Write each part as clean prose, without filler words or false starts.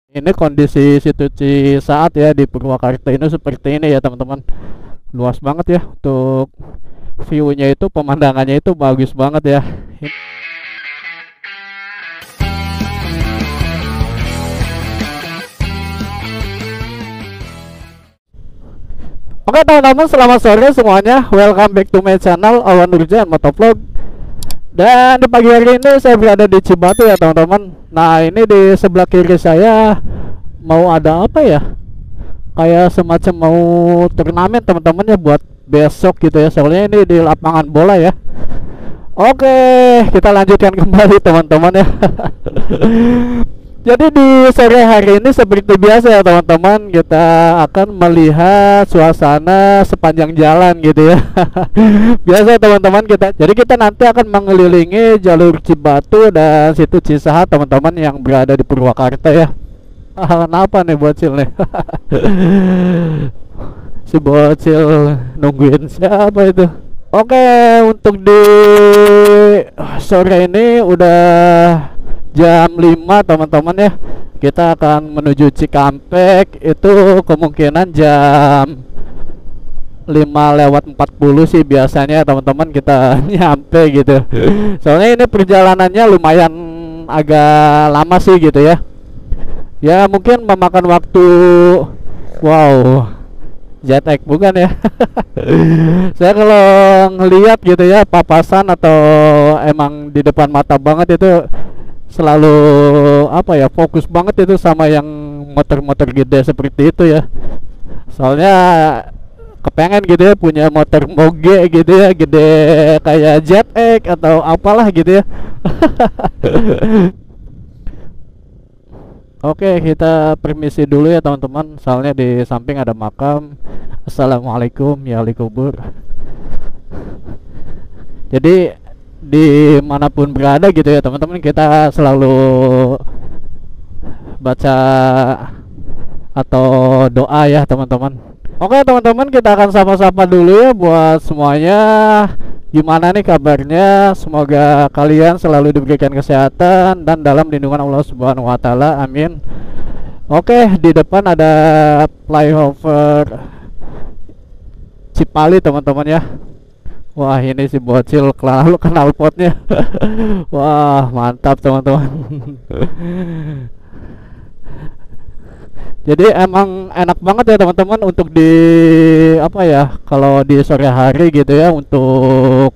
Ini kondisi situ Cisaat ya di Purwakarta ini seperti ini ya teman-teman. Luas banget ya untuk view-nya itu, pemandangannya itu bagus banget ya. Oke teman-teman, selamat sore semuanya. Welcome back to my channel Awan Nurjan Motovlog. Dan di pagi hari ini saya berada di Cibatu ya teman-teman. Nah ini di sebelah kiri saya mau ada apa ya? Kayak semacam mau turnamen teman-teman ya buat besok gitu ya. Soalnya ini di lapangan bola ya. Oke, kita lanjutkan kembali teman-teman ya. Jadi di sore hari ini seperti biasa ya teman-teman, kita akan melihat suasana sepanjang jalan gitu ya. Biasa teman-teman kita. Jadi kita nanti akan mengelilingi jalur Cibatu dan situ Cisaat teman-teman yang berada di Purwakarta ya. Kenapa nih bocil nih? Si bocil nungguin siapa itu? Oke, untuk di sore ini udah jam 5 teman-teman ya. Kita akan menuju Cikampek. Itu kemungkinan jam 5:40 sih biasanya teman-teman kita nyampe gitu. Soalnya ini perjalanannya lumayan agak lama sih gitu ya. Ya mungkin memakan waktu. Wow, jet lag bukan ya? Saya kalau ngelihat gitu ya papasan atau emang di depan mata banget itu selalu apa ya, fokus banget itu sama yang motor-motor gede seperti itu ya. Soalnya kepengen gitu ya punya motor moge gitu ya, gede kayak jet lag atau apalah gitu ya. Oke, kita permisi dulu ya teman-teman. Soalnya di samping ada makam. Assalamualaikum ya ahli kubur. Jadi dimanapun berada gitu ya teman-teman, kita selalu baca atau doa ya teman-teman. Oke teman-teman, kita akan sapa-sapa dulu ya buat semuanya. Gimana nih kabarnya? Semoga kalian selalu diberikan kesehatan dan dalam lindungan Allah Subhanahu wa taala. Amin. Oke, di depan ada flyover Cipali teman-teman ya. Wah, ini si bocil kenal potnya. Wah, mantap teman-teman. Jadi emang enak banget ya teman-teman untuk di apa ya, kalau di sore hari gitu ya untuk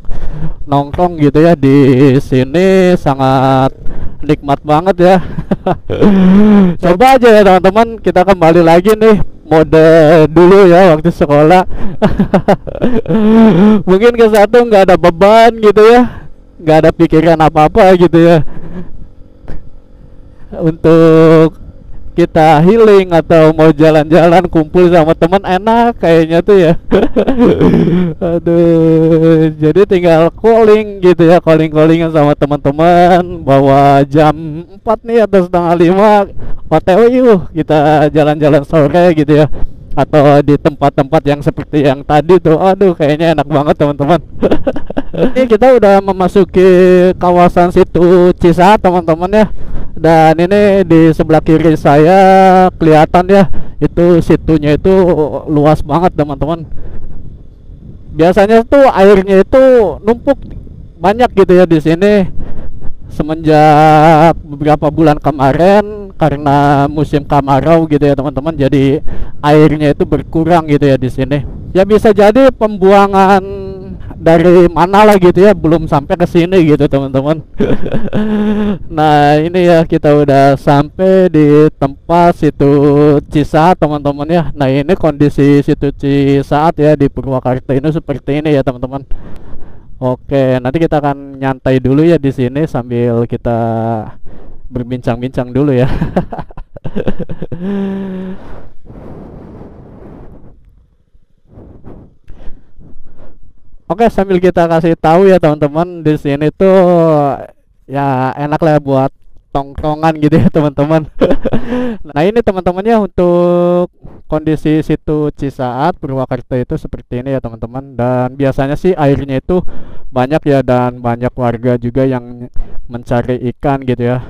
nongkrong gitu ya di sini sangat nikmat banget ya. Coba aja ya teman-teman, kita kembali lagi nih mode dulu ya waktu sekolah. Mungkin ke satu nggak ada beban gitu ya, nggak ada pikiran apa-apa gitu ya, untuk kita healing atau mau jalan-jalan kumpul sama teman enak kayaknya tuh ya. Aduh, jadi tinggal calling gitu ya, callingan sama teman-teman bahwa jam 4 nih atau setengah 5 OTW yuk kita jalan-jalan sore gitu ya, atau di tempat-tempat yang seperti yang tadi tuh. Aduh, kayaknya enak banget teman-teman. Ini kita udah memasuki kawasan situ Cisaat teman-teman ya. Dan ini di sebelah kiri saya kelihatan ya, itu situnya itu luas banget teman-teman. Biasanya tuh airnya itu numpuk banyak gitu ya di sini. Semenjak beberapa bulan kemarin karena musim kemarau gitu ya teman-teman, jadi airnya itu berkurang gitu ya di sini. Ya bisa jadi pembuangan dari mana lah gitu ya, belum sampai ke sini gitu teman-teman. Nah ini ya, kita udah sampai di tempat situ Cisaat teman-teman ya. Nah ini kondisi situ Cisaat ya di Purwakarta ini seperti ini ya teman-teman. Oke, nanti kita akan nyantai dulu ya di sini sambil kita berbincang-bincang dulu ya. Oke, sambil kita kasih tahu ya teman-teman, di sini tuh ya enak lah buat tongkrongan gitu ya teman-teman. Nah ini teman-temannya untuk kondisi situ Cisaat Purwakarta itu seperti ini ya teman-teman. Dan biasanya sih airnya itu banyak ya, dan banyak warga juga yang mencari ikan gitu ya.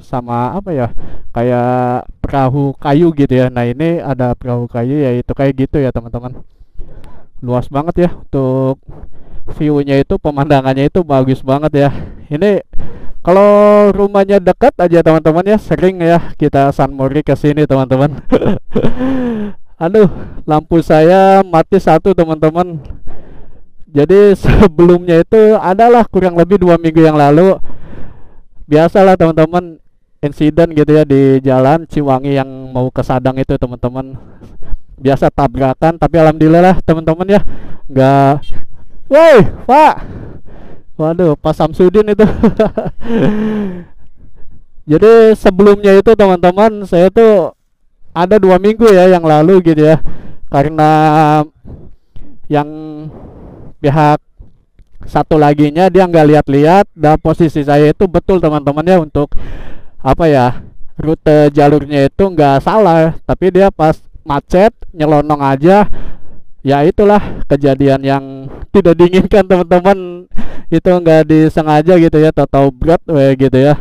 sama apa ya, kayak perahu kayu gitu ya. Nah ini ada perahu kayu ya, itu kayak gitu ya teman-teman. Luas banget ya untuk view-nya, itu pemandangannya itu bagus banget ya. Ini kalau rumahnya dekat aja teman-teman ya, sering ya kita sunmori ke sini teman-teman. Aduh, lampu saya mati satu teman-teman. Jadi sebelumnya itu adalah kurang lebih 2 minggu yang lalu. Biasalah teman-teman, insiden gitu ya di jalan Ciwangi yang mau ke Sadang itu teman-teman. Biasa tabrakan, tapi alhamdulillah lah teman-teman ya, nggak. Woi Pak, waduh Pak Samsudin itu. Jadi sebelumnya itu teman-teman, saya tuh ada 2 minggu ya yang lalu gitu ya, karena yang pihak satu laginya dia nggak lihat-lihat, dan posisi saya itu betul teman-teman ya, untuk apa ya, rute jalurnya itu nggak salah, tapi dia pas macet nyelonong aja. Ya itulah kejadian yang tidak diinginkan teman-teman. Itu nggak disengaja gitu ya, tahu berat gitu ya.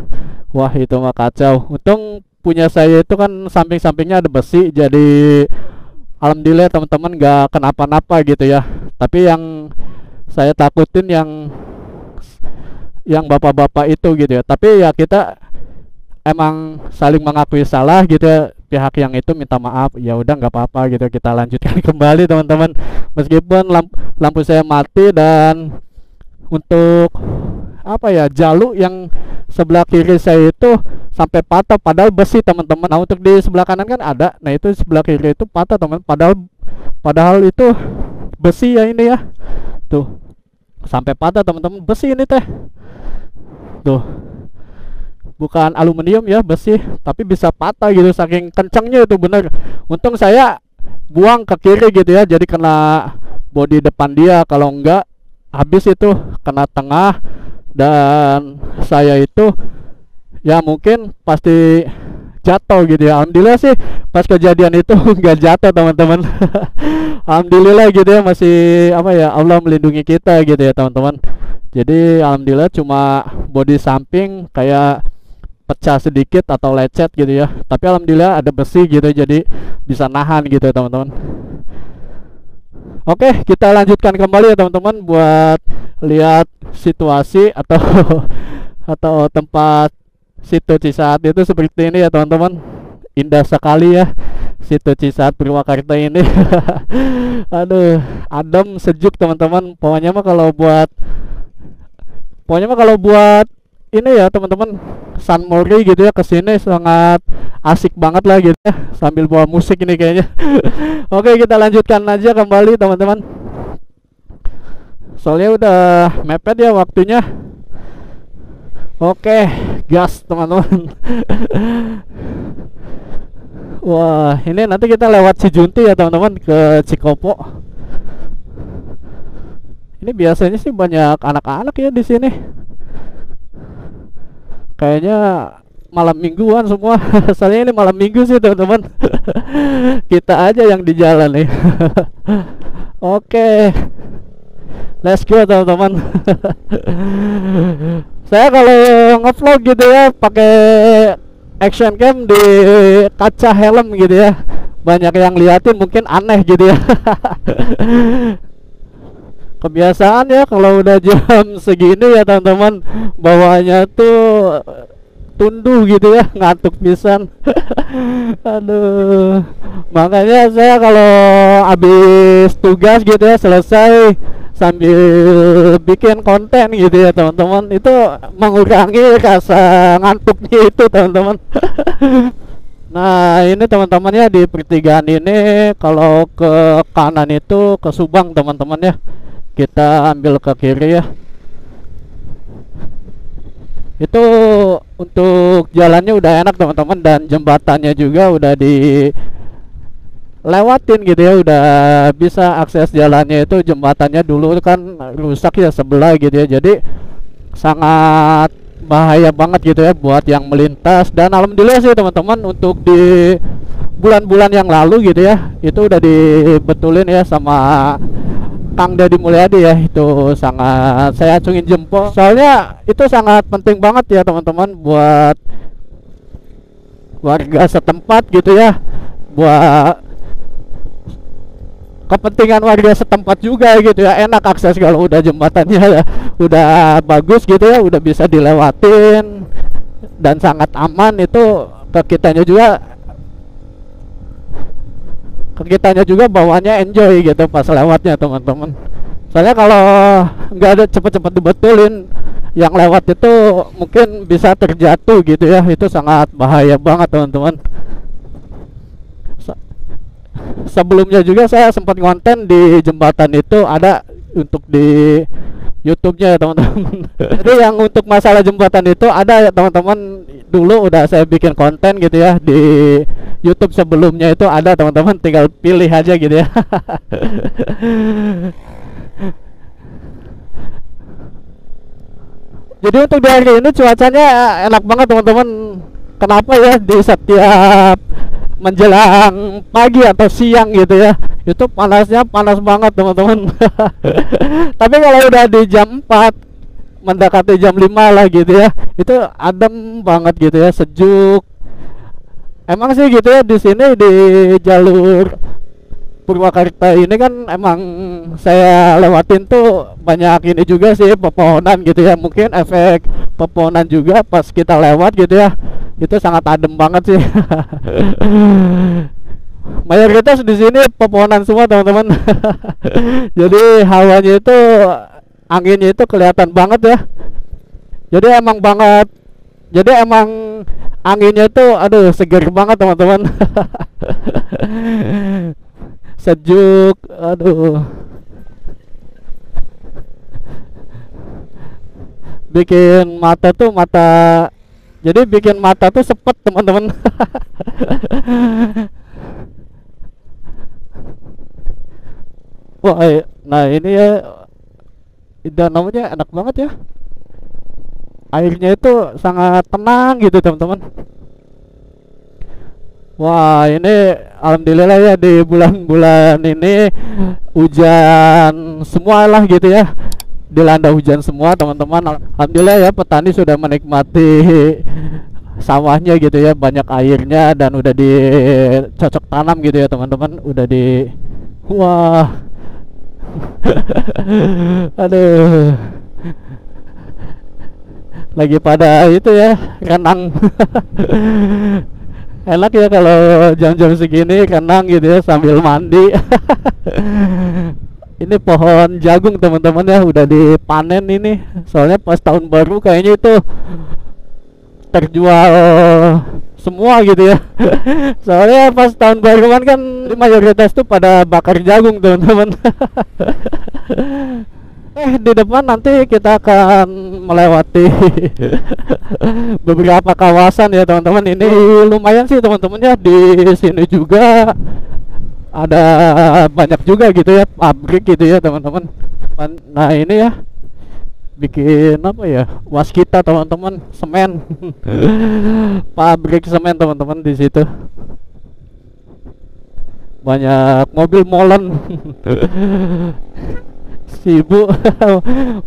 Wah itu mah kacau. Untung punya saya itu kan samping-sampingnya ada besi, jadi alhamdulillah teman-teman nggak kenapa-napa gitu ya. Tapi yang saya takutin yang bapak-bapak itu gitu ya. Tapi ya kita emang saling mengakui salah gitu ya. Pihak yang itu minta maaf, ya udah nggak apa-apa gitu, kita lanjutkan kembali teman-teman. Meskipun lampu saya mati, dan untuk apa ya, jalur yang sebelah kiri saya itu sampai patah, padahal besi teman-teman. Nah untuk di sebelah kanan kan ada, nah itu sebelah kiri itu patah teman, padahal itu besi ya, ini ya tuh sampai patah teman-teman, besi ini teh tuh, bukan aluminium ya, besi, tapi bisa patah gitu saking kencangnya itu, bener. Untung saya buang ke kiri gitu ya, jadi kena bodi depan dia, kalau enggak habis itu kena tengah, dan saya itu ya mungkin pasti jatuh gitu ya. Alhamdulillah sih pas kejadian itu nggak jatuh teman-teman. Alhamdulillah gitu ya, masih apa ya, Allah melindungi kita gitu ya teman-teman. Jadi alhamdulillah cuma bodi samping kayak pecah sedikit atau lecet gitu ya, tapi alhamdulillah ada besi gitu, jadi bisa nahan gitu ya teman-teman. Oke, kita lanjutkan kembali ya teman-teman, buat lihat situasi atau atau tempat Situ Cisaat itu seperti ini ya teman-teman. Indah sekali ya Situ Cisaat Purwakarta ini. Aduh, adem, sejuk teman-teman. Pokoknya mah kalau buat ini ya teman-teman, sunmori gitu ya, kesini sangat asik banget lah gitu ya, sambil bawa musik ini kayaknya. Oke, kita lanjutkan aja kembali teman-teman, soalnya udah mepet ya waktunya. Oke, gas teman-teman. Wah, ini nanti kita lewat Cijunti ya teman-teman, ke Cikopo. Ini biasanya sih banyak anak-anak ya di sini. Kayaknya malam mingguan semua. Soalnya ini malam minggu sih teman-teman. Kita aja yang di jalan nih. Oke, let's go teman-teman. Saya kalau ngevlog gitu ya pakai action cam di kaca helm gitu ya, banyak yang liatin, mungkin aneh gitu ya. Kebiasaan ya kalau udah jam segini ya teman-teman, bawaannya tuh tunduh gitu ya, ngantuk pisan. Aduh, makanya saya kalau habis tugas gitu ya, selesai sambil bikin konten gitu ya teman-teman, itu mengurangi rasa ngantuknya itu teman-teman. Nah ini teman-teman ya, di pertigaan ini kalau ke kanan itu ke Subang teman-teman ya, kita ambil ke kiri ya. Itu untuk jalannya udah enak teman-teman, dan jembatannya juga udah dilewatin gitu ya, udah bisa akses jalannya. Itu jembatannya dulu kan rusak ya sebelah gitu ya, jadi sangat bahaya banget gitu ya buat yang melintas. Dan alhamdulillah sih teman-teman, untuk di bulan-bulan yang lalu gitu ya, itu udah dibetulin ya sama Kang Deddy Mulyadi ya. Itu sangat saya acungin jempol, soalnya itu sangat penting banget ya teman-teman, buat warga setempat gitu ya, buat kepentingan warga setempat juga gitu ya. Enak akses kalau udah jembatannya ya, udah bagus gitu ya, udah bisa dilewatin dan sangat aman. Itu ke kitanya juga bawanya enjoy gitu pas lewatnya teman-teman. Soalnya kalau nggak ada cepet-cepet dibetulin, yang lewat itu mungkin bisa terjatuh gitu ya. Itu sangat bahaya banget teman-teman. Sebelumnya juga saya sempat konten di jembatan itu, ada untuk di YouTube-nya ya teman-teman. Jadi yang untuk masalah jembatan itu ada ya teman-teman, dulu udah saya bikin konten gitu ya di YouTube sebelumnya, itu ada teman-teman, tinggal pilih aja gitu ya. Jadi untuk di hari ini cuacanya enak banget teman-teman. Kenapa ya, di setiap menjelang pagi atau siang gitu ya, itu panasnya panas banget teman-teman. Tapi kalau udah di jam 4 mendekati jam 5 lah gitu ya, itu adem banget gitu ya, sejuk. Emang sih gitu ya, di sini di jalur Purwakarta ini kan emang saya lewatin tuh banyak ini juga sih, pepohonan gitu ya. Mungkin efek pepohonan juga pas kita lewat gitu ya, itu sangat adem banget sih. Mayoritas di sini pepohonan semua teman-teman. Jadi hawanya itu, anginnya itu kelihatan banget ya. Jadi emang anginnya itu aduh seger banget teman-teman. Sejuk, aduh, bikin mata tuh sepet teman-teman. Wah, nah ini ya, danaunya enak banget ya, airnya itu sangat tenang gitu teman-teman. Wah, ini alhamdulillah ya, di bulan-bulan ini hujan semua lah gitu ya, dilanda hujan semua teman-teman. Alhamdulillah ya, petani sudah menikmati sawahnya gitu ya, banyak airnya dan udah dicocok tanam gitu ya teman-teman. Wah. Aduh, lagi pada itu ya, renang. Enak ya kalau jam-jam segini renang gitu ya sambil mandi. Ini pohon jagung teman-teman ya, udah dipanen ini. Soalnya pas tahun baru kayaknya itu terjual semua gitu ya. Soalnya pas tahun baru kan mayoritas tuh pada bakar jagung teman-teman. Di depan nanti kita akan melewati beberapa kawasan ya teman-teman. Ini lumayan sih teman-teman ya, di sini juga ada banyak juga gitu ya, pabrik gitu ya teman-teman. Nah ini ya, bikin apa ya, waskita teman-teman, semen. Pabrik semen teman-teman, di situ banyak mobil molen. Si ibu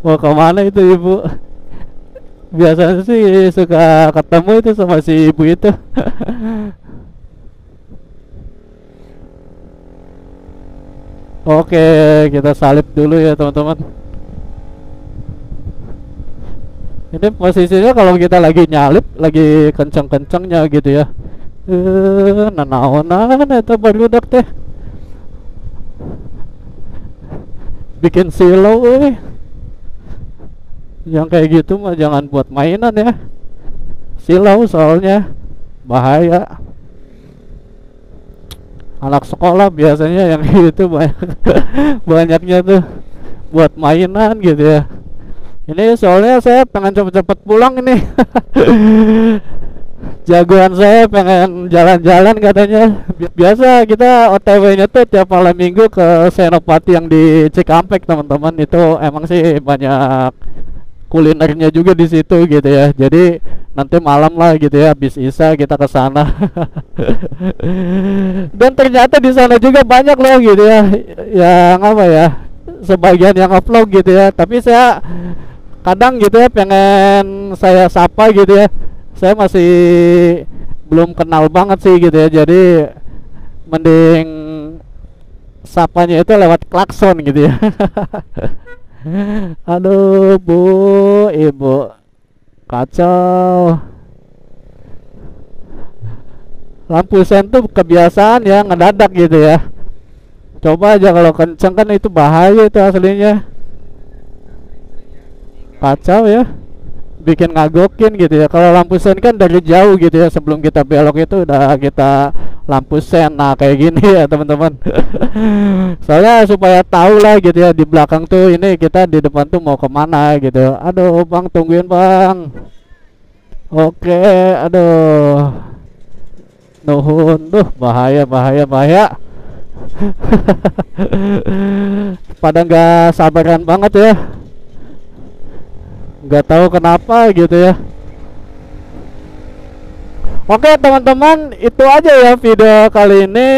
mau kemana itu ibu? Biasanya sih suka ketemu itu sama si ibu itu. Oke, kita salip dulu ya teman-teman. Ini posisinya kalau kita lagi nyalip, lagi kenceng-kencengnya gitu ya. Nanaonan itu barudak teh. Bikin silau yang kayak gitu mah jangan buat mainan ya. Silau soalnya bahaya. Anak sekolah biasanya yang gitu banyaknya tuh buat mainan gitu ya. Ini soalnya saya pengen cepet-cepet pulang ini. Jagoan saya pengen jalan-jalan katanya. Biasa kita OTW-nya tuh tiap malam minggu ke Senopati yang di Cikampek teman-teman. Itu emang sih banyak kulinernya juga di situ gitu ya. Jadi nanti malam lah gitu ya, habis Isya kita ke sana. Dan ternyata di sana juga banyak loh gitu ya, yang apa ya, sebagian yang upload gitu ya. Tapi saya kadang gitu ya pengen saya sapa gitu ya, saya masih belum kenal banget sih gitu ya, jadi mending sapanya itu lewat klakson gitu ya. Aduh bu, ibu, kacau. Lampu sen tuh kebiasaan ya ngedadak gitu ya. Coba aja kalau kenceng kan itu bahaya itu aslinya. Kacau ya, bikin ngagokin gitu ya. Kalau lampu sen kan dari jauh gitu ya, sebelum kita belok itu udah kita lampu sen. Nah kayak gini ya teman-teman. Soalnya supaya tahu lah gitu ya, di belakang tuh ini kita, di depan tuh mau kemana gitu. Aduh bang, tungguin bang. Oke, aduh, nuhun. Tuh bahaya bahaya bahaya. Pada nggak sabaran banget ya, nggak tahu kenapa gitu ya. Oke teman-teman, itu aja ya video kali ini,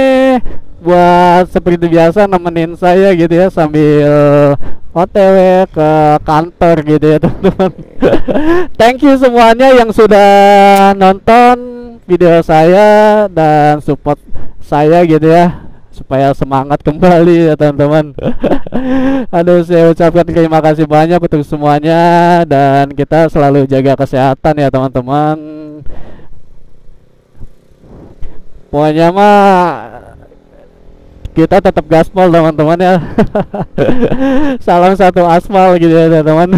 buat seperti biasa nemenin saya gitu ya sambil OTW ke kantor gitu ya teman-teman. Thank you semuanya yang sudah nonton video saya dan support saya gitu ya, supaya semangat kembali ya teman-teman. Aduh, saya ucapkan terima kasih banyak untuk semuanya, dan kita selalu jaga kesehatan ya teman-teman. Pokoknya mah kita tetap gaspol teman-teman ya. Salam satu aspal gitu ya teman-teman.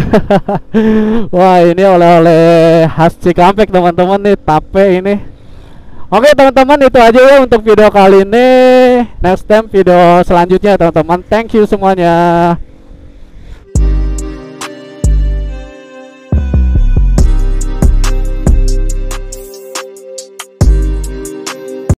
Wah, ini oleh-oleh khas Cikampek teman-teman nih, tape ini. Oke teman-teman, itu aja ya untuk video kali ini. Next time video selanjutnya teman-teman. Thank you semuanya.